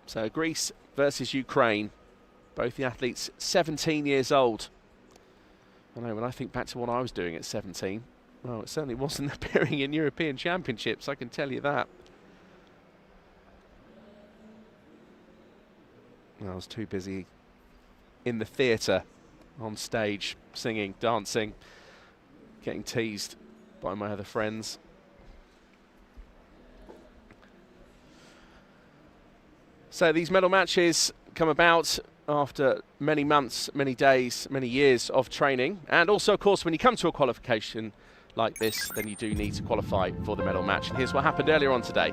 So Greece versus Ukraine, both the athletes 17 years old. I know, when I think back to what I was doing at 17, well, it certainly wasn't appearing in European Championships, I can tell you that. I was too busy in the theatre, on stage, singing, dancing, getting teased by my other friends. So these medal matches come about after many months, many days, many years of training. And also, of course, when you come to a qualification like this, then you do need to qualify for the medal match. And here's what happened earlier on today.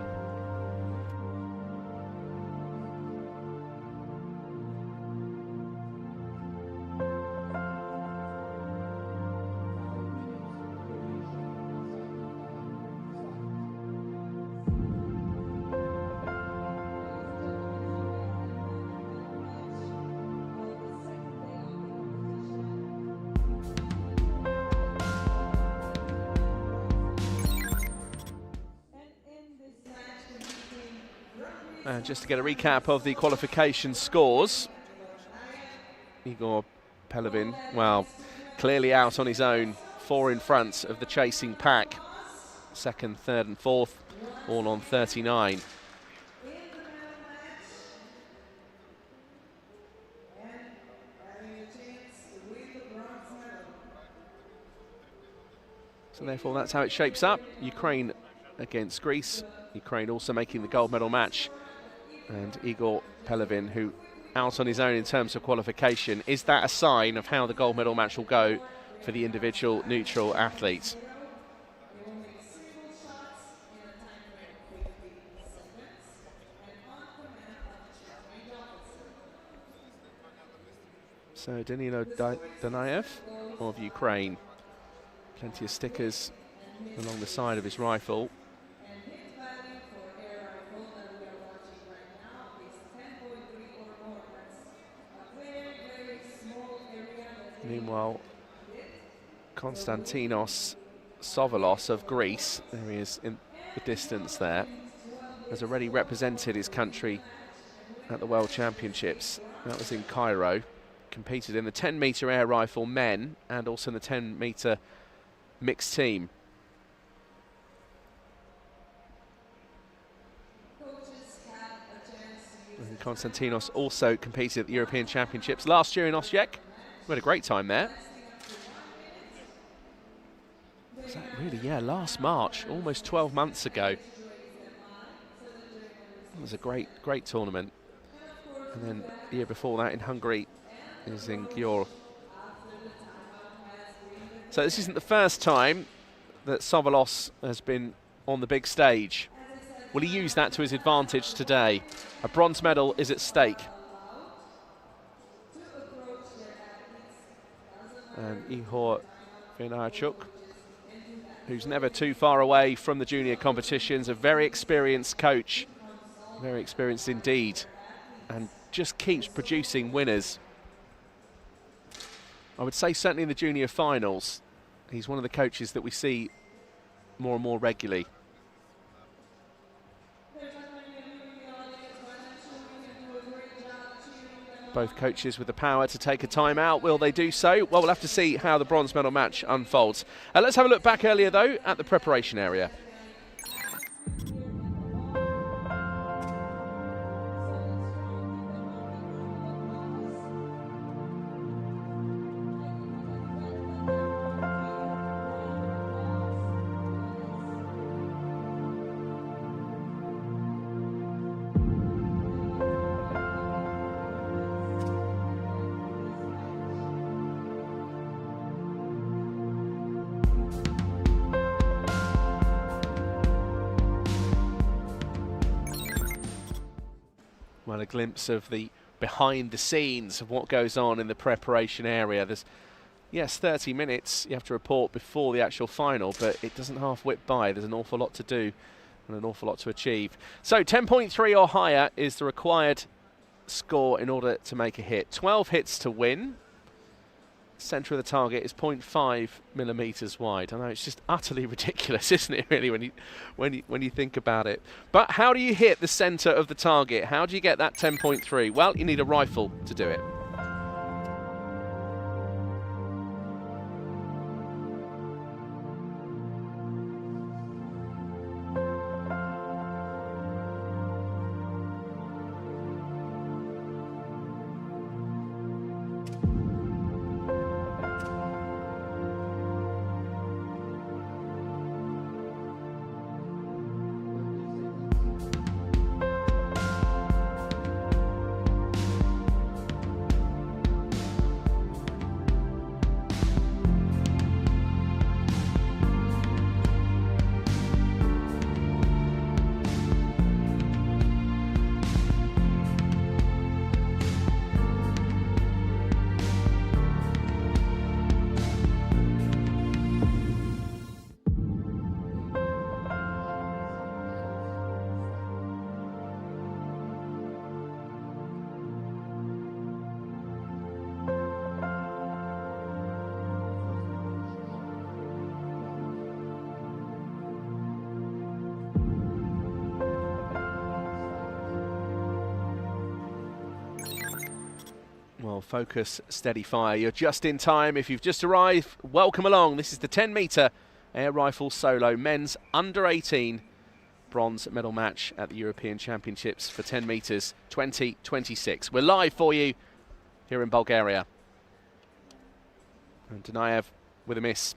And just to get a recap of the qualification scores, Igor Pelevin, well, clearly out on his own, 4 in front of the chasing pack. Second, third and fourth, all on 39. So therefore that's how it shapes up. Ukraine against Greece. Ukraine also making the gold medal match. And Igor Pelevin, who out on his own in terms of qualification. Is that a sign of how the gold medal match will go for the individual neutral athletes? So Danilo Danaev of Ukraine. Plenty of stickers along the side of his rifle. Meanwhile, Konstantinos Sovalos of Greece, there he is in the distance there, has already represented his country at the World Championships. That was in Cairo. Competed in the 10-metre air rifle men and also in the 10-metre mixed team. And Konstantinos also competed at the European Championships last year in Osijek. We had a great time there. Was that really, yeah, last March, almost 12 months ago. It was a great tournament. And then the year before that in Hungary is in Győr. So this isn't the first time that Sovalos has been on the big stage. Will he use that to his advantage today? A bronze medal is at stake. And Ihor Vinaychuk, who's never too far away from the junior competitions, a very experienced coach, very experienced indeed, and just keeps producing winners. I would say certainly in the junior finals, he's one of the coaches that we see more and more regularly. Both coaches with the power to take a timeout. Will they do so? Well, we'll have to see how the bronze medal match unfolds. Let's have a look back earlier, though, at the preparation area. Well, a glimpse of the behind the scenes of what goes on in the preparation area. There's, yes, 30 minutes you have to report before the actual final, but it doesn't half whip by. There's an awful lot to do and an awful lot to achieve. So 10.3 or higher is the required score in order to make a hit. 12 hits to win. centre of the target is 0.5 millimetres wide. I know it's just utterly ridiculous, isn't it? Really, when you think about it. But how do you hit the centre of the target? How do you get that 10.3? Well, you need a rifle to do it. Well, focus, steady fire. You're just in time. If you've just arrived, welcome along. This is the 10-metre air rifle solo men's under 18 bronze medal match at the European Championships for 10 metres 2026. We're live for you here in Bulgaria. And Dunayev with a miss.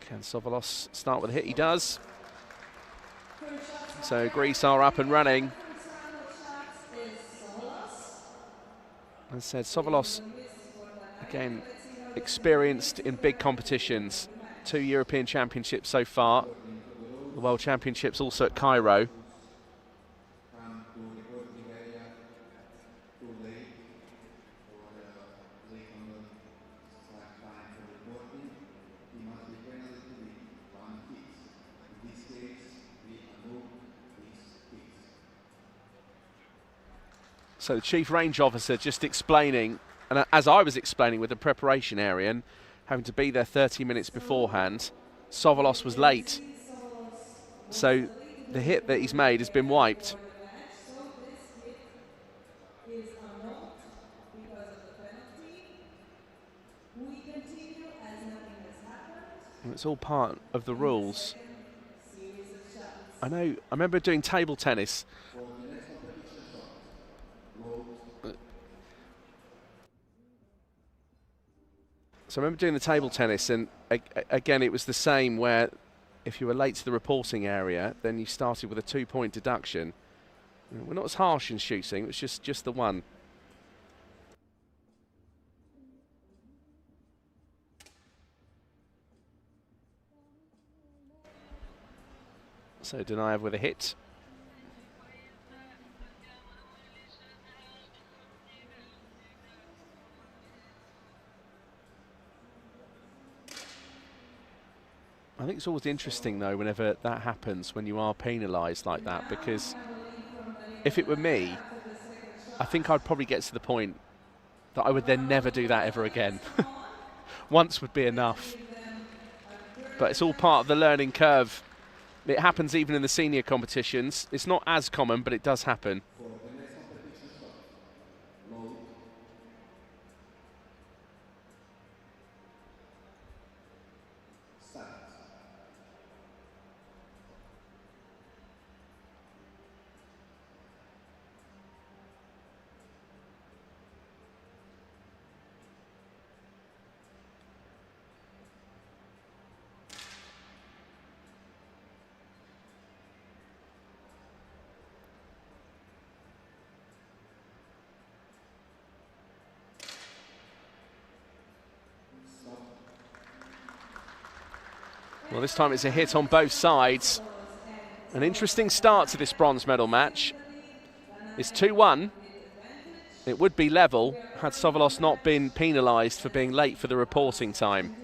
Can Sovolos start with a hit? He does. So Greece are up and running. As I said, Sovolos, again, experienced in big competitions. 2 European Championships so far. The World Championships also at Cairo. So the Chief Range Officer just explaining, and as I was explaining with the preparation area and having to be there 30 minutes beforehand, Sovolos was late. So the hit that he's made has been wiped. And it's all part of the rules. I remember doing table tennis. So I remember doing the table tennis, and again, it was the same where if you were late to the reporting area, then you started with a 2-point deduction. We're not as harsh in shooting, it was just the one. So Dunayev with a hit. I think it's always interesting, though, whenever that happens, when you are penalised like that, because if it were me, I think I'd probably get to the point that I would then never do that ever again. Once would be enough. But it's all part of the learning curve. It happens even in the senior competitions. It's not as common, but it does happen. Well, this time it's a hit on both sides. An interesting start to this bronze medal match. It's 2-1. It would be level had Sovolos not been penalised for being late for the reporting time.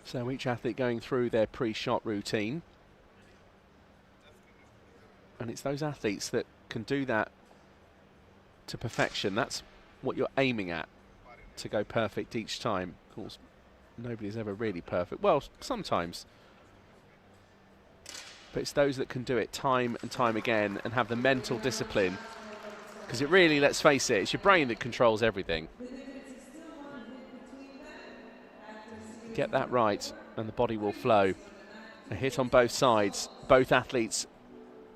So each athlete going through their pre-shot routine. And it's those athletes that can do that to perfection. That's what you're aiming at, to go perfect each time. Of course, nobody's ever really perfect. Well, sometimes. But it's those that can do it time and time again and have the mental discipline. Because it really, let's face it, it's your brain that controls everything. Get that right and the body will flow. A hit on both sides. Both athletes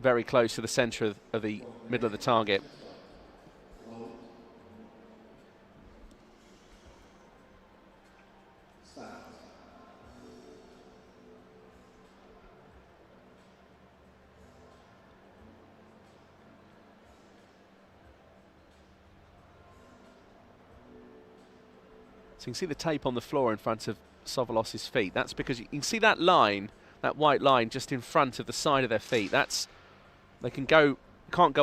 very close to the centre of the middle of the target. So you can see the tape on the floor in front of Sovolos's feet. That's because you can see that line, that white line just in front of the side of their feet. That's, they can't go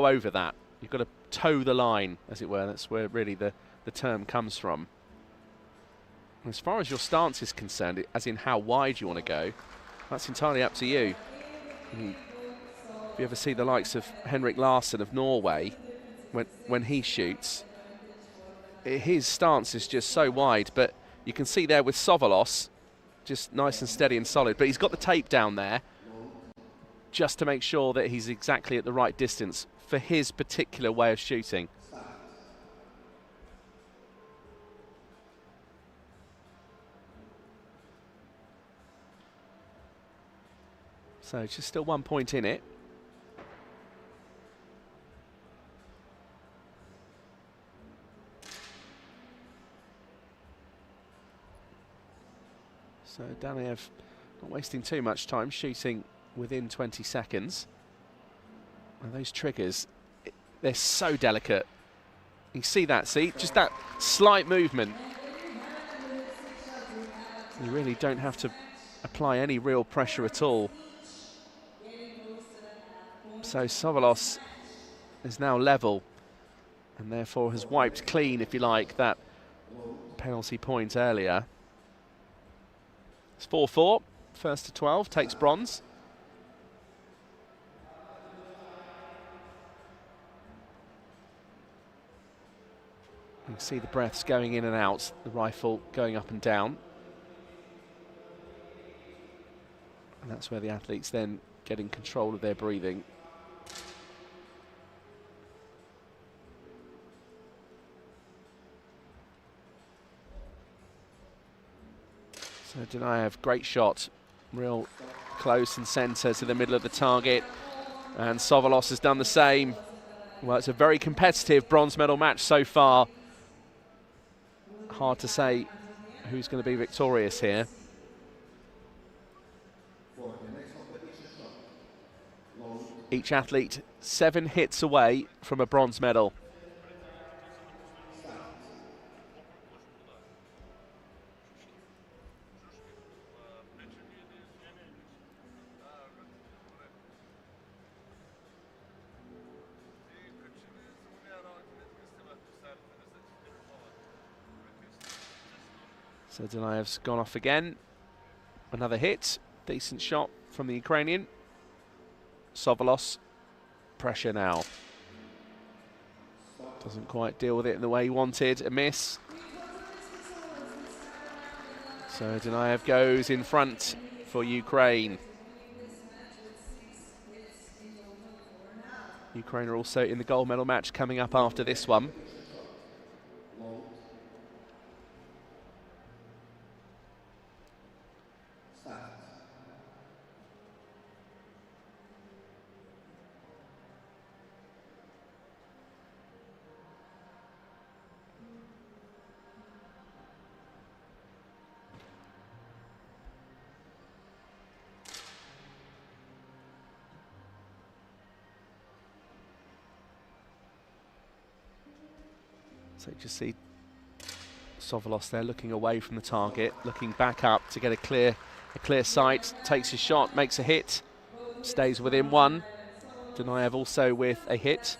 over that. You've got to toe the line, as it were. That's where really the term comes from. As far as your stance is concerned, as in how wide you want to go, that's entirely up to you. If you ever see the likes of Henrik Larsson of Norway, when he shoots, his stance is just so wide, but you can see there with Sovolos, just nice and steady and solid. But he's got the tape down there just to make sure that he's exactly at the right distance for his particular way of shooting. So just still 1 point in it. So Daniev not wasting too much time, shooting within 20 seconds. And those triggers, they're so delicate. You see that, just that slight movement. You really don't have to apply any real pressure at all. So Sovolos is now level and therefore has wiped clean, if you like, that penalty point earlier. It's 4-4, first to 12, takes bronze. You can see the breaths going in and out, the rifle going up and down. And that's where the athletes then get in control of their breathing. So Dunayev, great shot, real close and centre to the middle of the target. And Sovolos has done the same. Well, it's a very competitive bronze medal match so far. Hard to say who's going to be victorious here. Each athlete 7 hits away from a bronze medal. So Dunayev's gone off again. Another hit. Decent shot from the Ukrainian. Sovolos, pressure now. Doesn't quite deal with it in the way he wanted. A miss. So Dunayev goes in front for Ukraine. Ukraine are also in the gold medal match coming up after this one. So you just see Sovolos there looking away from the target, looking back up to get a clear sight, takes a shot, makes a hit, stays within one. Dunayev also with a hit.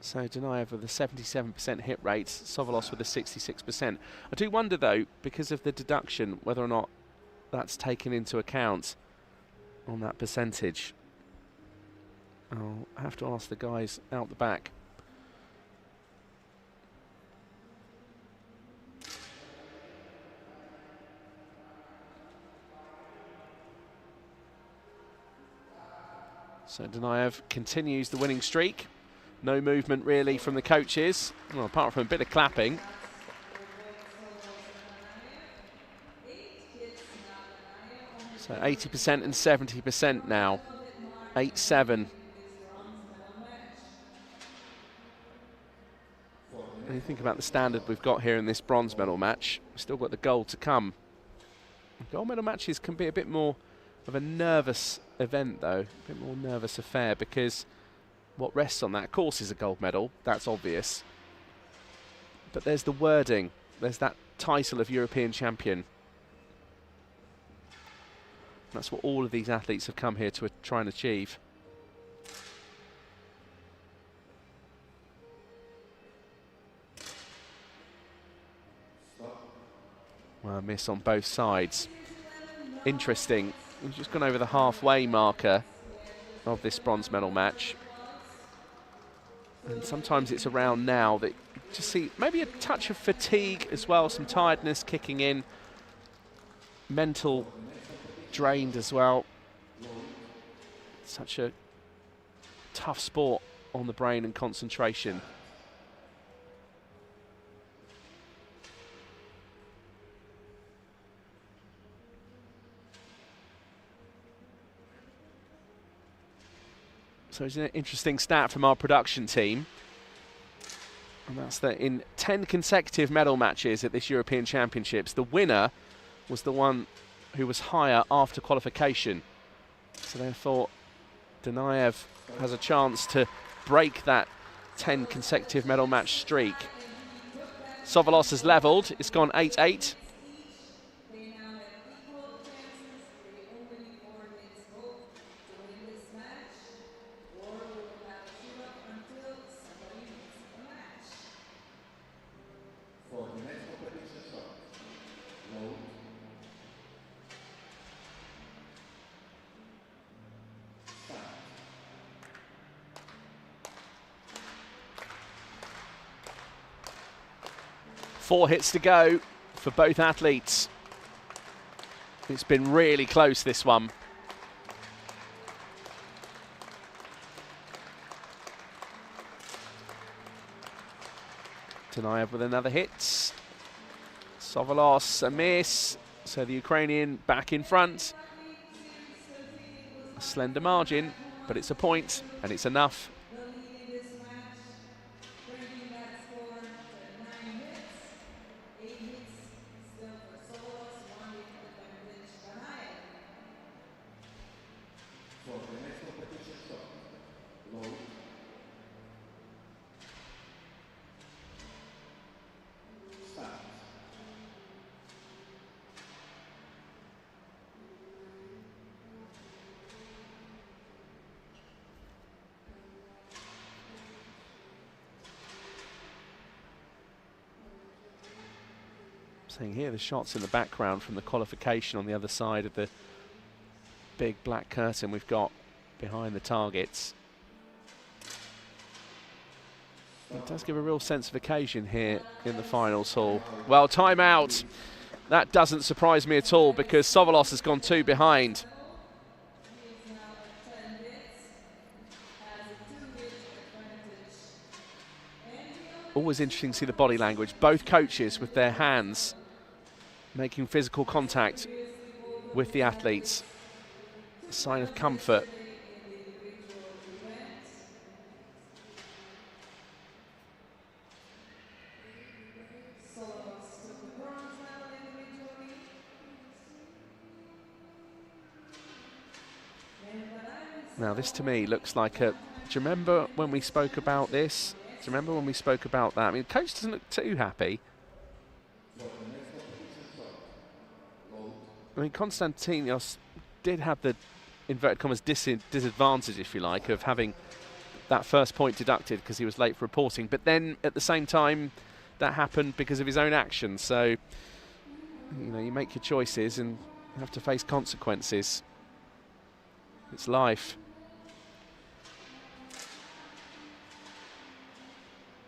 So Danaev with a 77% hit rate, Sovolos with a 66%. I do wonder though, because of the deduction, whether or not that's taken into account on that percentage. I'll have to ask the guys out the back. So Danaev continues the winning streak. No movement really from the coaches, well, apart from a bit of clapping. So 80% and 70% now. 8-7. When you think about the standard we've got here in this bronze medal match, we've still got the gold to come. Gold medal matches can be a bit more of a nervous event though, a bit more nervous affair, because what rests on that, of course, is a gold medal, that's obvious. But there's the wording, there's that title of European champion. That's what all of these athletes have come here to try and achieve. Well, a miss on both sides. Interesting. We've just gone over the halfway marker of this bronze medal match. And sometimes it's around now that you just see maybe a touch of fatigue as well, some tiredness kicking in, mental drained as well. Such a tough sport on the brain and concentration. So it's an interesting stat from our production team. And that's that in 10 consecutive medal matches at this European Championships, the winner was the one who was higher after qualification. So therefore, Danaev has a chance to break that 10 consecutive medal match streak. Sovolos has levelled, it's gone 8-8. Four hits to go for both athletes. It's been really close, this one. Danaev with another hit. Sovolos, a miss. So the Ukrainian back in front. A slender margin, but it's a point, and it's enough. Saying here the shots in the background from the qualification on the other side of the big black curtain we've got behind the targets. It does give a real sense of occasion here in the finals hall. Well, timeout. That doesn't surprise me at all, because Sovolos has gone 2 behind. Always interesting to see the body language. Both coaches with their hands making physical contact with the athletes. A sign of comfort. Now this to me looks like a... Do you remember when we spoke about this? Do you remember when we spoke about that? I mean, the coach doesn't look too happy. I mean, Konstantinos did have the, inverted commas, disadvantage, if you like, of having that first point deducted because he was late for reporting. But then at the same time, that happened because of his own actions. So, you know, you make your choices and you have to face consequences. It's life.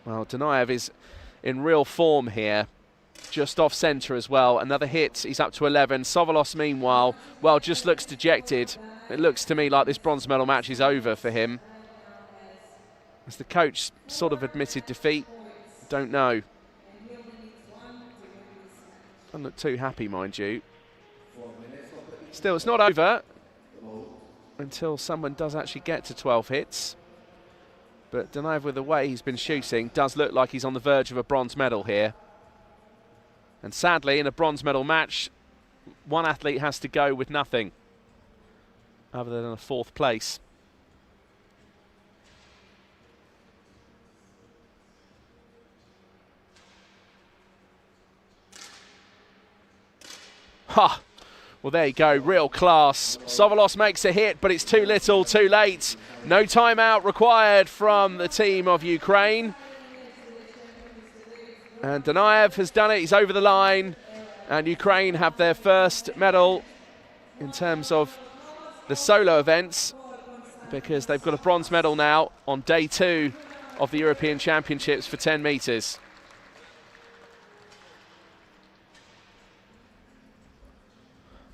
Well, Donaev is in real form here. Just off centre as well. Another hit. He's up to 11. Sovalos, meanwhile, well, just looks dejected. It looks to me like this bronze medal match is over for him. As the coach sort of admitted defeat, don't know. Doesn't look too happy, mind you. Still, it's not over until someone does actually get to 12 hits. But Donaev, with the way he's been shooting, does look like he's on the verge of a bronze medal here. And sadly, in a bronze medal match, one athlete has to go with nothing other than a 4th place. Ha! Well, there you go, real class. Sovalos makes a hit, but it's too little, too late. No timeout required from the team of Ukraine. And Donaev has done it, he's over the line. And Ukraine have their first medal in terms of the solo events, because they've got a bronze medal now on day 2 of the European Championships for 10 metres.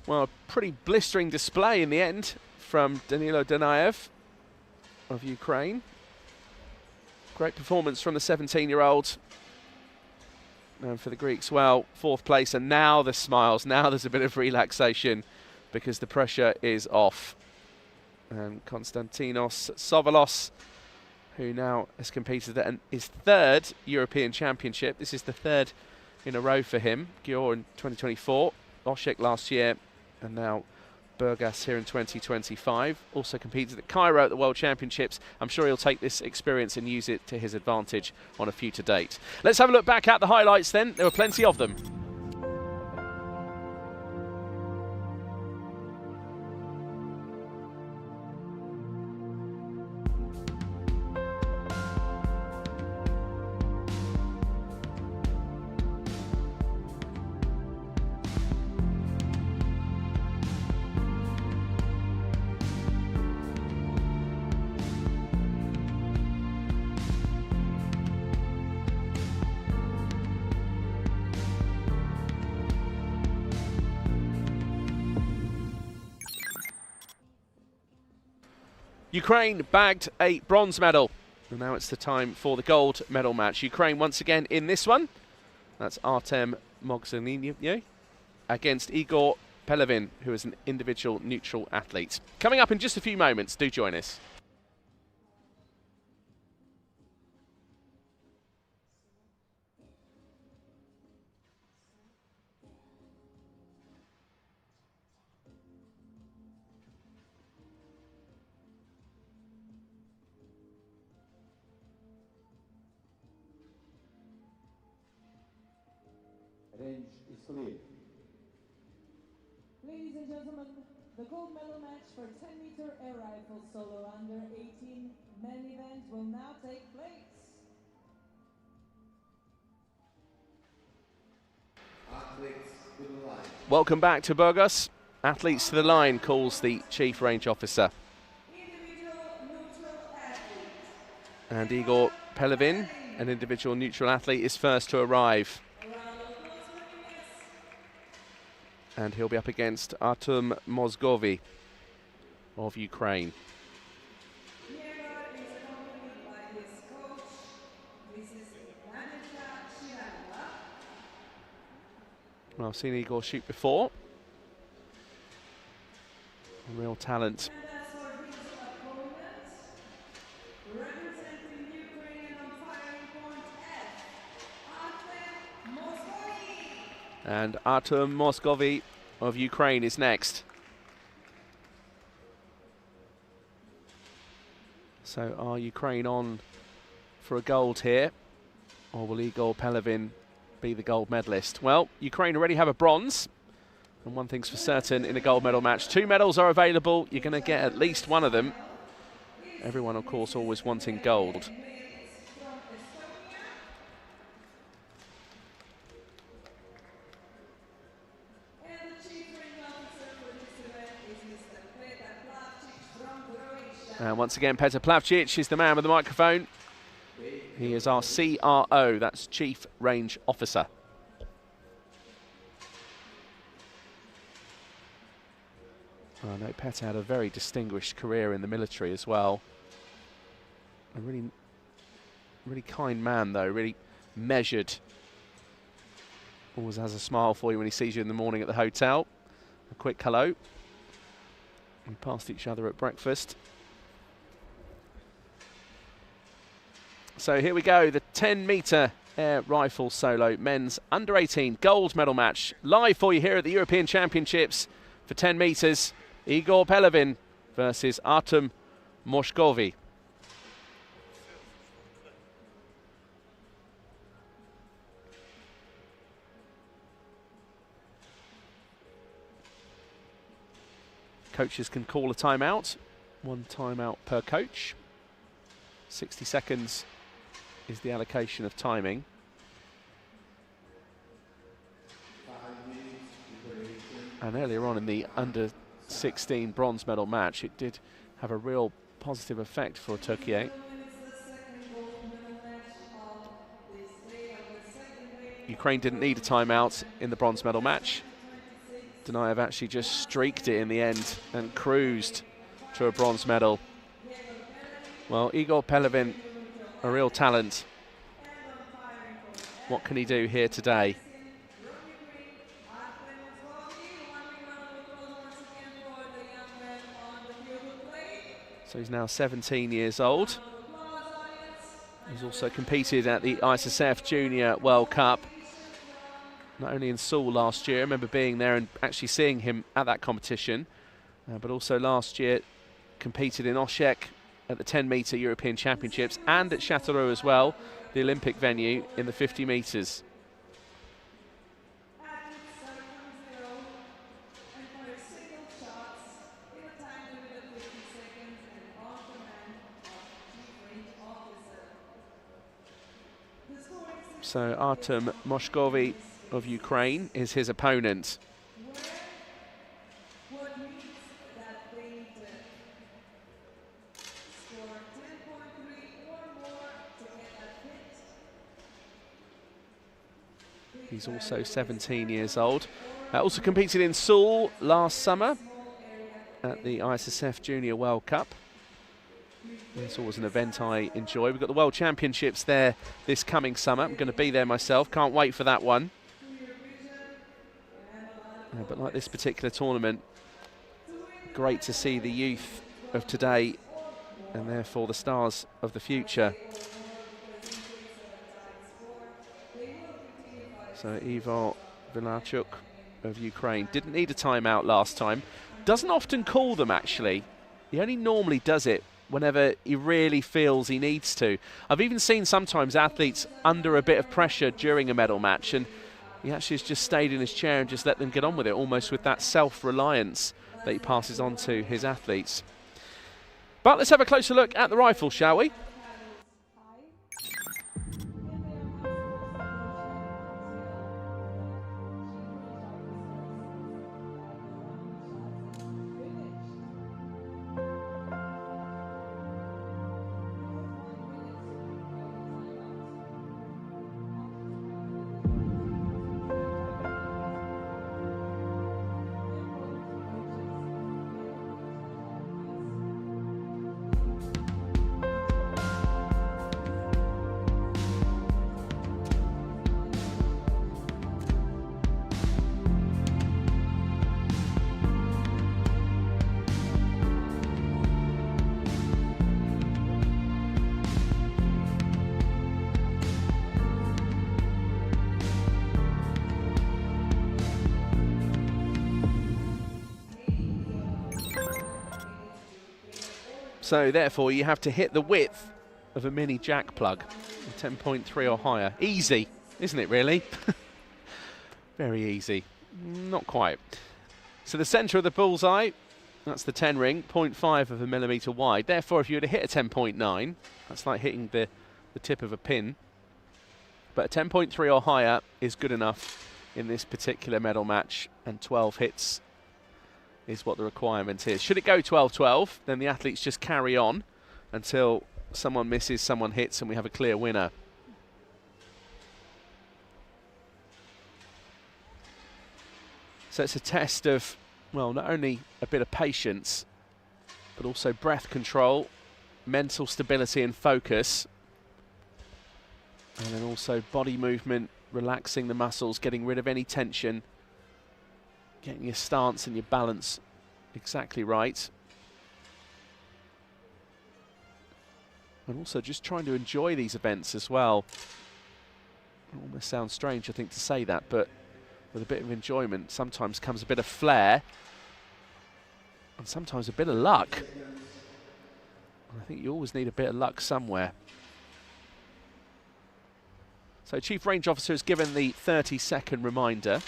Well, a pretty blistering display in the end from Danilo Donaev of Ukraine. Great performance from the 17-year-old. And for the Greeks, well, 4th place, and now the smiles. Now there's a bit of relaxation because the pressure is off. And Konstantinos Sovalos, who now has competed at his 3rd European Championship. This is the 3rd in a row for him. Győr in 2024, Osijek last year, and now Burgas here in 2025. Also competed at Cairo at the World Championships. I'm sure he'll take this experience and use it to his advantage on a future date. Let's have a look back at the highlights then. There were plenty of them. Ukraine bagged a bronze medal. And now it's the time for the gold medal match. Ukraine once again in this one. That's Artem Mogzaninyo against Igor Pelevin, who is an individual neutral athlete. Coming up in just a few moments, do join us. Range is clear. Ladies and gentlemen, the gold medal match for 10-meter air rifle solo under 18 men event will now take place. Athletes to the line. Welcome back to Burgas. Athletes to the line, calls the Chief Range Officer. Individual neutral athlete. And Igor Pelevin, an individual neutral athlete, is first to arrive. And he'll be up against Artem Mozgovy of Ukraine. Well, I've seen Igor shoot before. A real talent. And Artem Mozgovy of Ukraine is next. So are Ukraine on for a gold here, or will Igor Pelevin be the gold medalist? Well, Ukraine already have a bronze, and one thing's for certain in a gold medal match. 2 medals are available. You're going to get at least one of them. everyone, of course, always wanting gold. And once again, Petar Plavcic is the man with the microphone. He is our CRO, that's Chief Range Officer. I know Petar had a very distinguished career in the military as well. A really kind man though, really measured. Always has a smile for you when he sees you in the morning at the hotel. A quick hello. We passed each other at breakfast. So here we go, the 10-metre air rifle solo men's under 18 gold medal match. Live for you here at the European Championships for 10 metres. Igor Pelevin versus Artem Moshkovi. Coaches can call a timeout, 1 timeout per coach. 60 seconds is the allocation of timing. And earlier on in the under 16 bronze medal match, it did have a real positive effect for Turkey. Ukraine didn't need a timeout in the bronze medal match. Dunayev actually just streaked it in the end and cruised to a bronze medal. Well, Igor Pelevin, a real talent. What can he do here today? So he's now 17 years old. He's also competed at the ISSF Junior World Cup, not only in Seoul last year, I remember being there and actually seeing him at that competition, but also last year competed in Oshek at the 10-metre European Championships and at Châteauroux as well, the Olympic venue, in the 50 metres. So Artem Moshkovi of Ukraine is his opponent. He's also 17 years old. Also competed in Seoul last summer at the ISSF Junior World Cup. It's always an event I enjoy. We've got the World Championships there this coming summer. I'm going to be there myself. Can't wait for that one. But like this particular tournament, great to see the youth of today and therefore the stars of the future. So Ivo Vilarchuk of Ukraine didn't need a timeout last time. Doesn't often call them, actually. He only normally does it whenever he really feels he needs to. I've even seen sometimes athletes under a bit of pressure during a medal match, and he actually has just stayed in his chair and just let them get on with it, almost with that self-reliance that he passes on to his athletes. But let's have a closer look at the rifle, shall we? So therefore you have to hit the width of a mini jack plug, 10.3 or higher. Easy, isn't it really? Very easy. Not quite. So the centre of the bullseye That's the 10 ring, 0.5 of a millimetre wide. Therefore, if you were to hit a 10.9, that's like hitting the tip of a pin. But a 10.3 or higher is good enough in this particular medal match, and 12 hits is what the requirement is. Should it go 12-12, then the athletes just carry on until someone misses, someone hits, and we have a clear winner. So it's a test of, well, not only a bit of patience, but also breath control, mental stability and focus, and then also body movement, relaxing the muscles, getting rid of any tension, getting your stance and your balance exactly right. And also just trying to enjoy these events as well. It almost sounds strange, I think, to say that, but with a bit of enjoyment sometimes comes a bit of flair and sometimes a bit of luck. I think you always need a bit of luck somewhere. So Chief Range Officer has given the 30-second reminder.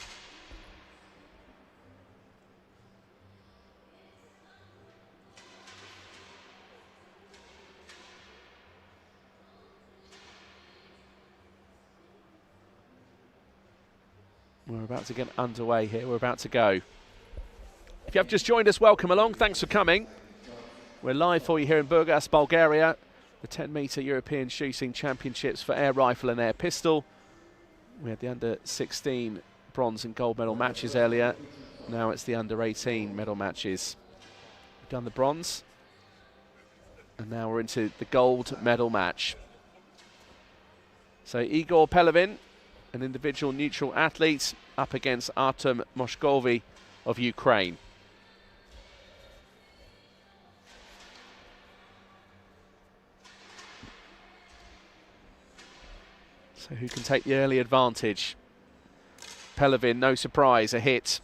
We're about to get underway here. We're about to go. If you have just joined us, welcome along. Thanks for coming. We're live for you here in Burgas, Bulgaria. The 10-metre European Shooting Championships for air rifle and air pistol. We had the under-16 bronze and gold medal matches earlier. Now it's the under-18 medal matches. We've done the bronze, and now we're into the gold medal match. So Igor Pelevin, an individual neutral athlete, up against Artem Moshkovy of Ukraine. So who can take the early advantage? Pelevin, no surprise, a hit.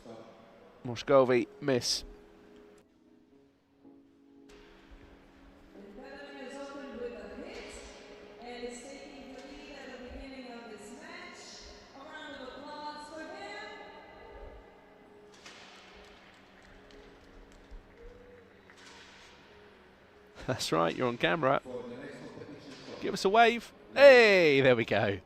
Moshkovy, miss. Pelevin is opened with a hit and is taking the lead at the beginning of this match. A round of applause for him. That's right, you're on camera. Give us a wave. Hey, there we go.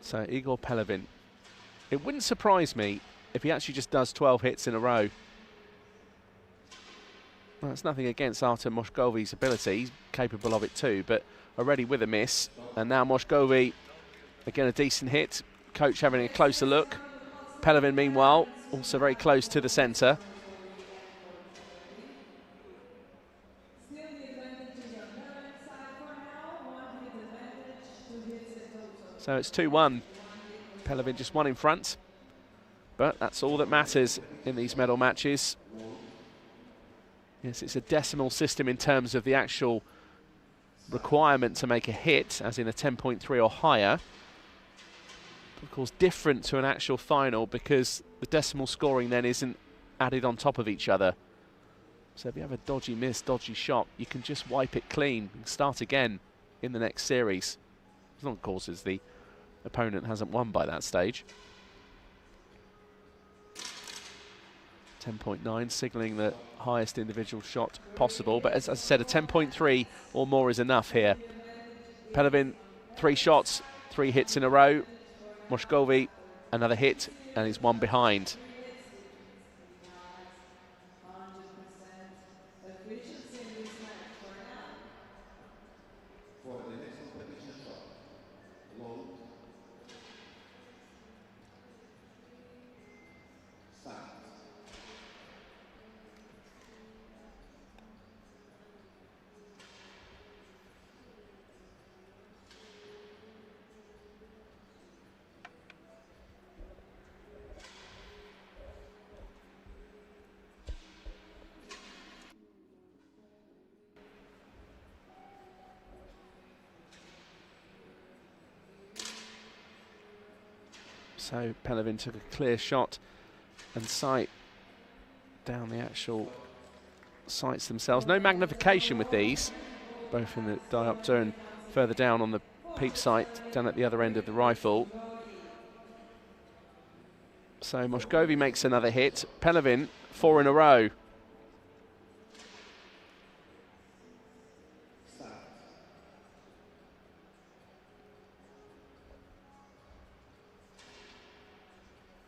So Igor Pelevin. It wouldn't surprise me if he actually just does 12 hits in a row. Well, that's nothing against Artem Moshkovy's ability. He's capable of it too, but already with a miss. And now Moshkovy, again a decent hit. Coach having a closer look. Pelevin, meanwhile, also very close to the centre. Still the advantage is on Pelevin's side for now. 1 hit advantage, 2 hits in total. So it's 2-1. Pelevin just one in front. But that's all that matters in these medal matches. Yes, it's a decimal system in terms of the actual requirement to make a hit, as in a 10.3 or higher. Of course, different to an actual final because the decimal scoring then isn't added on top of each other. So if you have a dodgy miss, dodgy shot, you can just wipe it clean and start again in the next series. As long, of course, as the opponent hasn't won by that stage. 10.9, signalling the highest individual shot possible. But as I said, a 10.3 or more is enough here. Pelevin, 3 shots, 3 hits in a row. Moshkovy, another hit, and he's one behind. So Pelevin took a clear shot and sight down the actual sights themselves. No magnification with these, both in the diopter and further down on the peep sight, down at the other end of the rifle. So Moshkovi makes another hit. Pelovin, 4 in a row.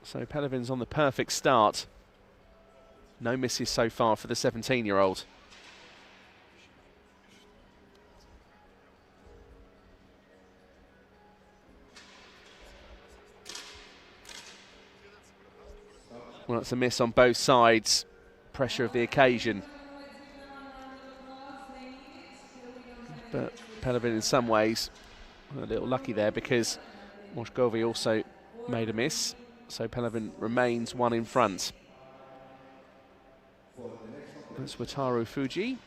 So Pelovin's on the perfect start. No misses so far for the 17-year-old. Well, it's a miss on both sides. Pressure of the occasion. But Pelovin in some ways a little lucky there because Moshkovi also made a miss. So Pelovin remains 1 in front. That's Wataru Fuji,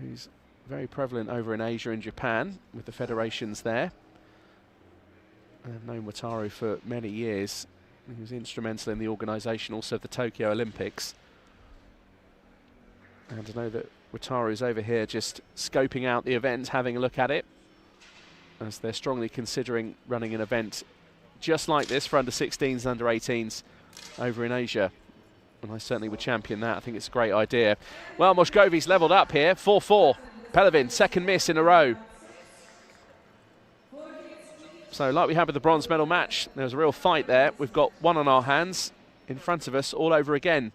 who's very prevalent over in Asia and Japan with the federations there. I've known Wataru for many years. He was instrumental in the organisation also of the Tokyo Olympics. And I know that Wataru's over here just scoping out the event, having a look at it, as they're strongly considering running an event just like this for under-16s and under-18s over in Asia. And I certainly would champion that. I think it's a great idea. Well, Moshkovi's levelled up here, 4-4. Pelovin, second miss in a row. So like we had with the bronze medal match, there was a real fight there. We've got one on our hands, in front of us, all over again.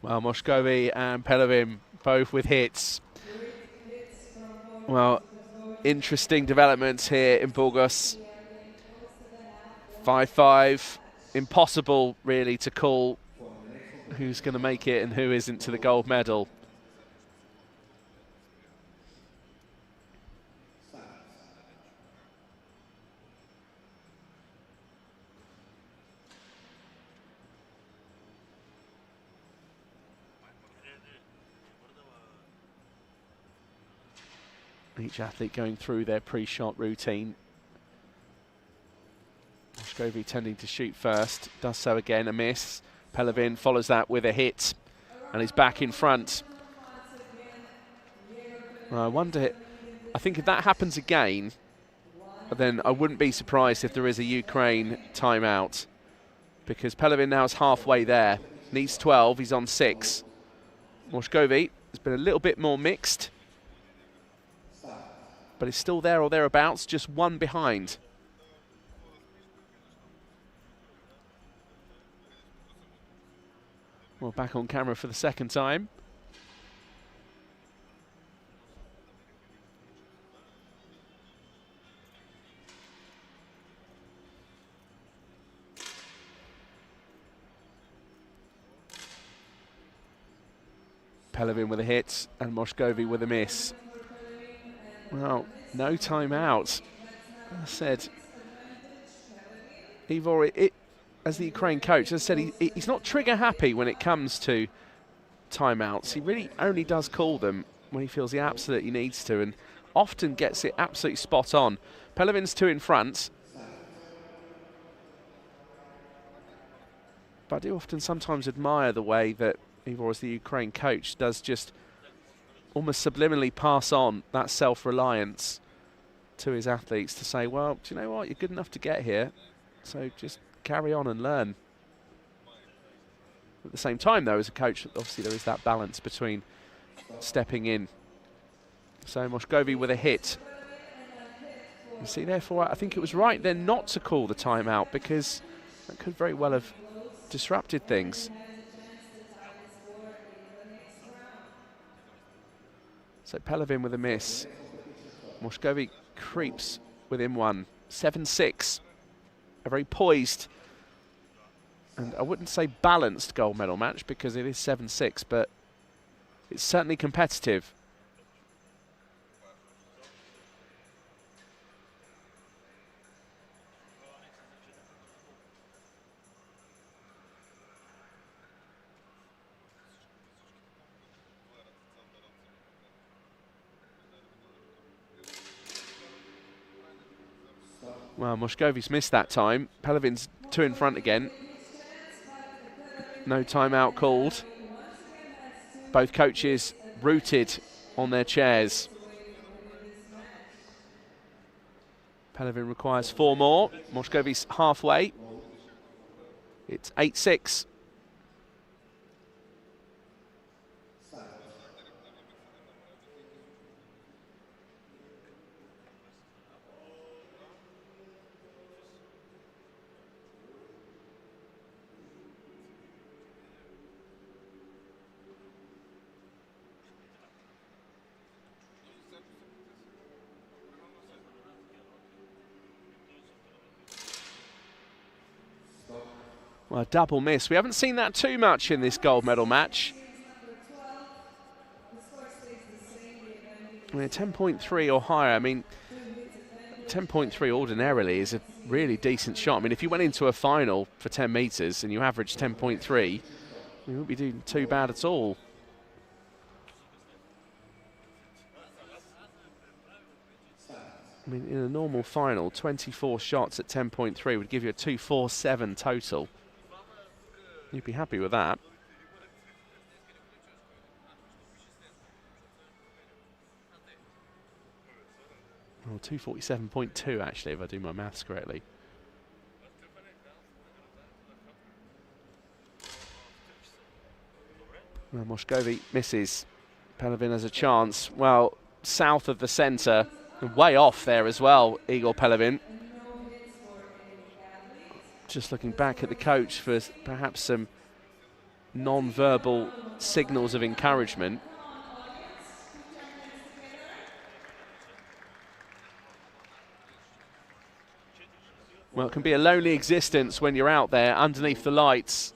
Well, Moshkovi and Pelovin both with hits. Well, interesting developments here in Burgas. 5-5. Impossible, really, to call who's going to make it and who isn't to the gold medal. Each athlete going through their pre-shot routine. Moshkovi tending to shoot first, does so again, a miss. Pelovin follows that with a hit, and he's back in front. I wonder, I think if that happens again, then I wouldn't be surprised if there is a Ukraine timeout, because Pelovin now is halfway there. Needs 12, he's on 6. Moshkovi has been a little bit more mixed, but he's still there or thereabouts, just 1 behind. Well, back on camera for the second time. Pelovin with a hit and Moshkovi with a miss. Well, no timeout. As I said, Ivor, as the Ukraine coach, as I said, he's not trigger happy when it comes to timeouts. He really only does call them when he feels he absolutely needs to, and often gets it absolutely spot on. Pelovin's 2 in front. But I do often sometimes admire the way that Ivor, as the Ukraine coach, does just almost subliminally pass on that self-reliance to his athletes to say, well, do you know what, you're good enough to get here, so just carry on and learn. At the same time, though, as a coach, obviously there is that balance between stepping in. So Moshkovi with a hit. You see, therefore, I think it was right then not to call the timeout, because that could very well have disrupted things. So Pelovin with a miss. Moshkovi creeps within 1. 7-6. A very poised And I wouldn't say balanced gold medal match because it is 7-6, but it's certainly competitive. Well, Moshkovi's missed that time. Pelevin's 2 in front again. No timeout called. Both coaches rooted on their chairs. Pelevin requires 4 more. Moshkovi's halfway. It's 8-6. Well, a double miss. We haven't seen that too much in this gold medal match. I mean, 10.3 or higher. I mean, 10.3 ordinarily is a really decent shot. I mean, if you went into a final for 10 metres and you averaged 10.3, you wouldn't be doing too bad at all. I mean, in a normal final, 24 shots at 10.3 would give you a 247 total. You'd be happy with that. Well, 247.2 actually, if I do my maths correctly. Well, Moshkovi misses. Pelevin has a chance. Well, south of the centre, way off there as well, Igor Pelevin. Just looking back at the coach for perhaps some non-verbal signals of encouragement. Well, it can be a lonely existence when you're out there underneath the lights.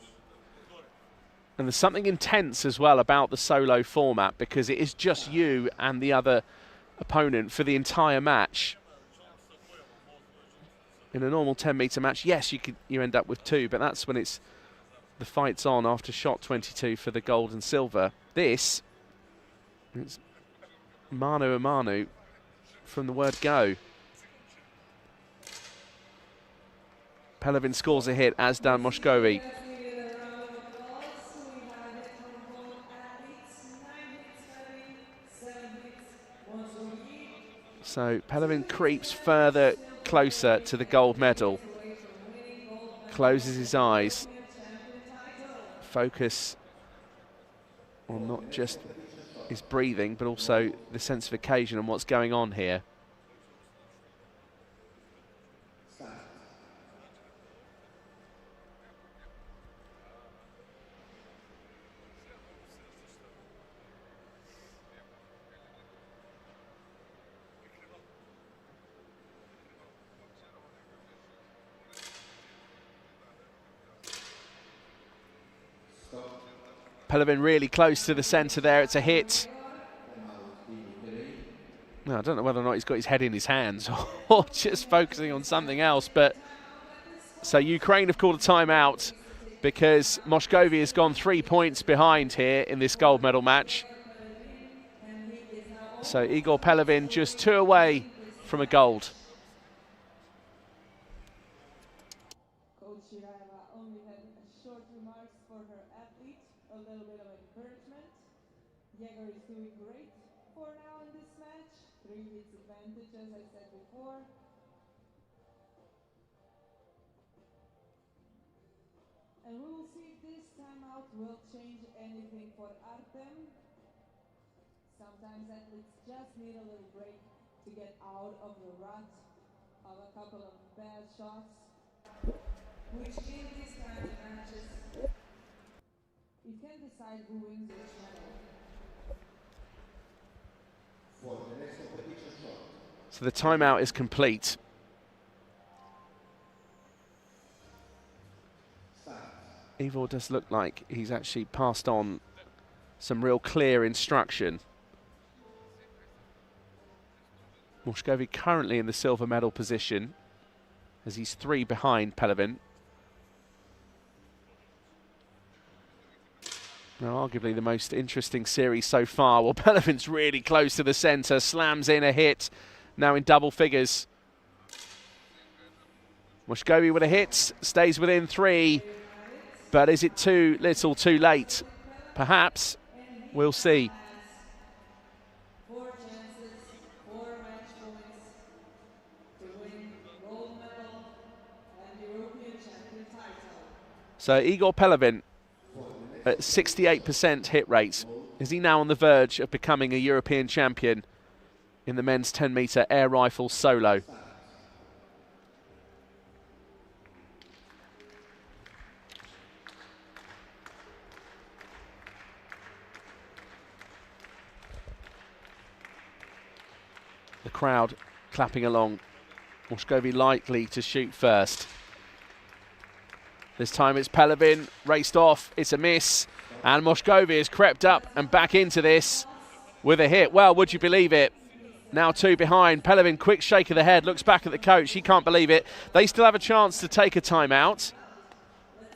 And there's something intense as well about the solo format because it is just you and the other opponent for the entire match. In a normal 10-metre match, yes, you end up with 2, but that's when it's the fight's on after shot 22 for the gold and silver. This, it's manu a manu from the word go. Pelevin scores a hit, as done Moshkovi. So Pelevin creeps further closer to the gold medal. Closes his eyes. Focus on not just his breathing, but also the sense of occasion and what's going on here. Pelevin really close to the centre there. It's a hit. No, I don't know whether or not he's got his head in his hands or just focusing on something else. But so Ukraine have called a timeout because Moshkovi has gone 3 points behind here in this gold medal match. So Igor Pelevin just 2 away from a gold. Jäger is doing great for now in this match. 3 hits advantage, as I said before. And we will see if this timeout will change anything for Artem. Sometimes athletes just need a little break to get out of the rut of a couple of bad shots, which in these kind of matches, it can decide who wins which medal. So the timeout is complete. Ivor does look like he's actually passed on some real clear instruction. Moshkovi currently in the silver medal position as he's 3 behind Pelevin. Now, arguably the most interesting series so far. Well, Pelevin's really close to the centre, slams in a hit, now in double figures. Moshkovi with a hit, stays within 3, but is it too little, too late? Perhaps, we'll see. 4 chances, 4 match points to win gold medal and European champion title. So Igor Pelevin at 68% hit rate. Is he now on the verge of becoming a European champion in the men's 10-metre air rifle solo? The crowd clapping along. Moshkovi likely to shoot first. This time it's Pelevin, raced off, it's a miss, and Moshkovi has crept up and back into this with a hit. Well, would you believe it? Now 2 behind. Pelevin, quick shake of the head, looks back at the coach, he can't believe it. They still have a chance to take a timeout,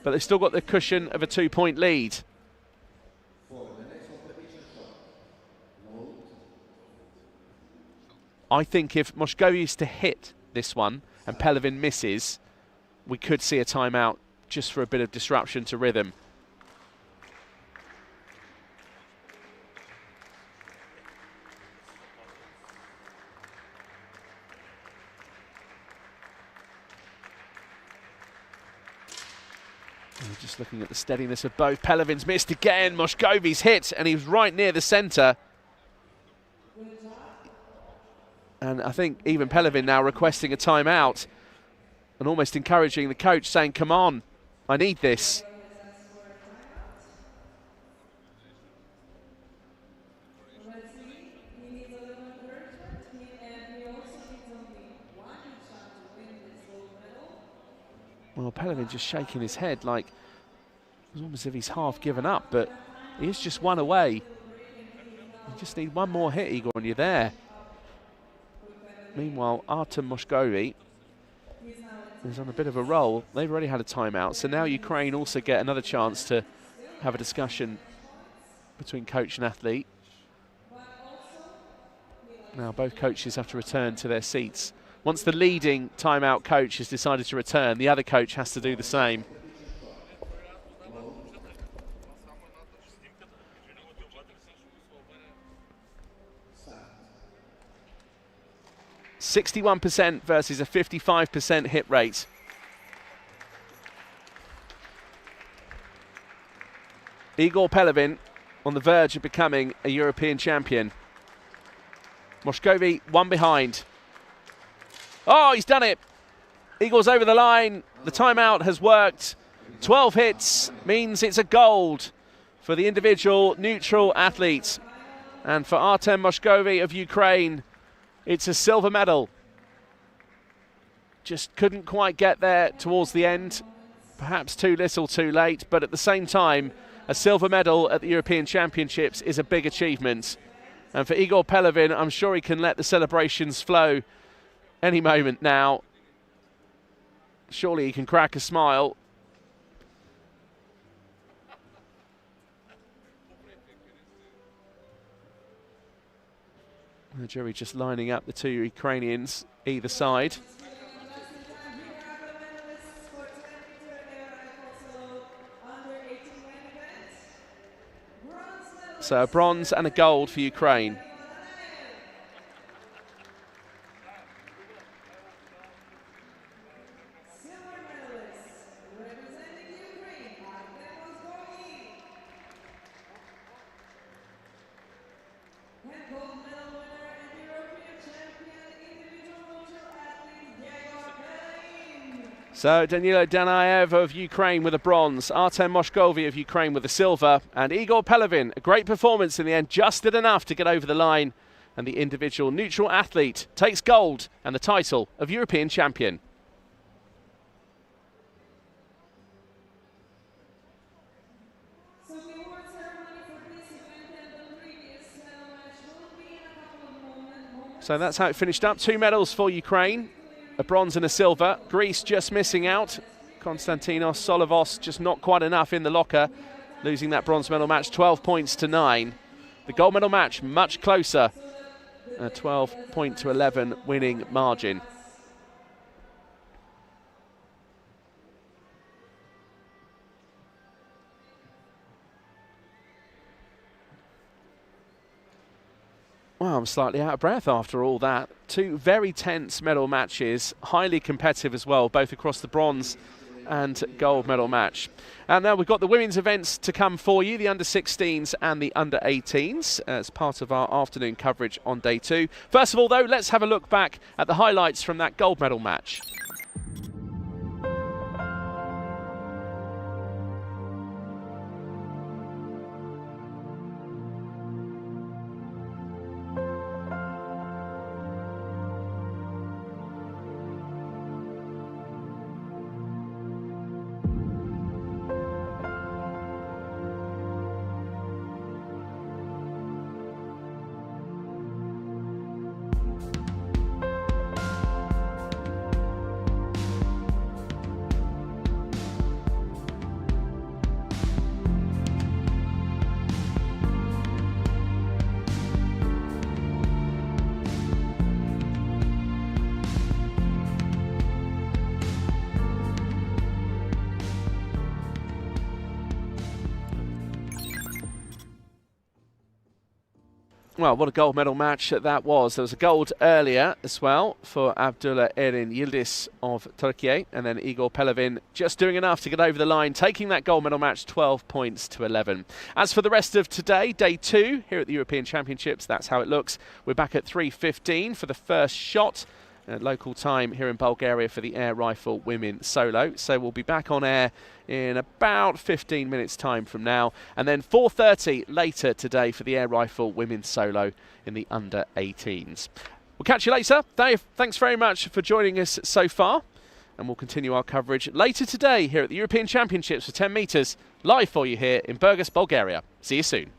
but they've still got the cushion of a 2-point lead. I think if Moshkovi is to hit this one and Pelevin misses, we could see a timeout just for a bit of disruption to rhythm. And just looking at the steadiness of both. Pelevin's missed again, Moshkovi's hit, and he was right near the centre. And I think even Pelevin now requesting a timeout and almost encouraging the coach, saying, come on, I need this. Well, Pelevin just shaking his head like it's almost as if he's half given up, but he is just 1 away. You just need 1 more hit, Igor, and you're there. Meanwhile, Artem Moshkovi is on a bit of a roll. They've already had a timeout, so now Ukraine also get another chance to have a discussion between coach and athlete. Now both coaches have to return to their seats. Once the leading timeout coach has decided to return, the other coach has to do the same. 61% versus a 55% hit rate. Igor Pelevin on the verge of becoming a European champion. Moshkovi 1 behind. Oh, he's done it. Igor's over the line. The timeout has worked. 12 hits means it's a gold for the individual neutral athlete. And for Artem Moshkovi of Ukraine, it's a silver medal. Just couldn't quite get there towards the end. Perhaps too little, too late. But at the same time, a silver medal at the European Championships is a big achievement. And for Igor Pelevin, I'm sure he can let the celebrations flow any moment now. Surely he can crack a smile. The jury just lining up the 2 Ukrainians either side. So a bronze and a gold for Ukraine. So Danilo Danaev of Ukraine with a bronze, Artem Moshkovi of Ukraine with a silver, and Igor Pelevin, a great performance in the end, just did enough to get over the line, and the individual neutral athlete takes gold and the title of European champion. So that's how it finished up. 2 medals for Ukraine, a bronze and a silver. Greece just missing out. Konstantinos Solovos just not quite enough in the locker, losing that bronze medal match 12 points to 9. The gold medal match much closer, a 12-11 winning margin. Well, I'm slightly out of breath after all that. 2 very tense medal matches, highly competitive as well, both across the bronze and gold medal match. And now we've got the women's events to come for you, the under-16s and the under-18s, as part of our afternoon coverage on day 2. First of all, though, let's have a look back at the highlights from that gold medal match. Well, what a gold medal match that was. There was a gold earlier as well for Abdullah Erin Yildiz of Turkey, and then Igor Pelovin just doing enough to get over the line, taking that gold medal match 12 points to 11. As for the rest of today, day 2 here at the European Championships, that's how it looks. We're back at 3:15 for the first shot. Local time here in Bulgaria for the air rifle women solo. So we'll be back on air in about 15 minutes time from now, and then 4:30 later today for the air rifle women solo in the under-18s. We'll catch you later. Dave, thanks very much for joining us so far, and we'll continue our coverage later today here at the European Championships for 10 metres, live for you here in Burgas, Bulgaria. See you soon.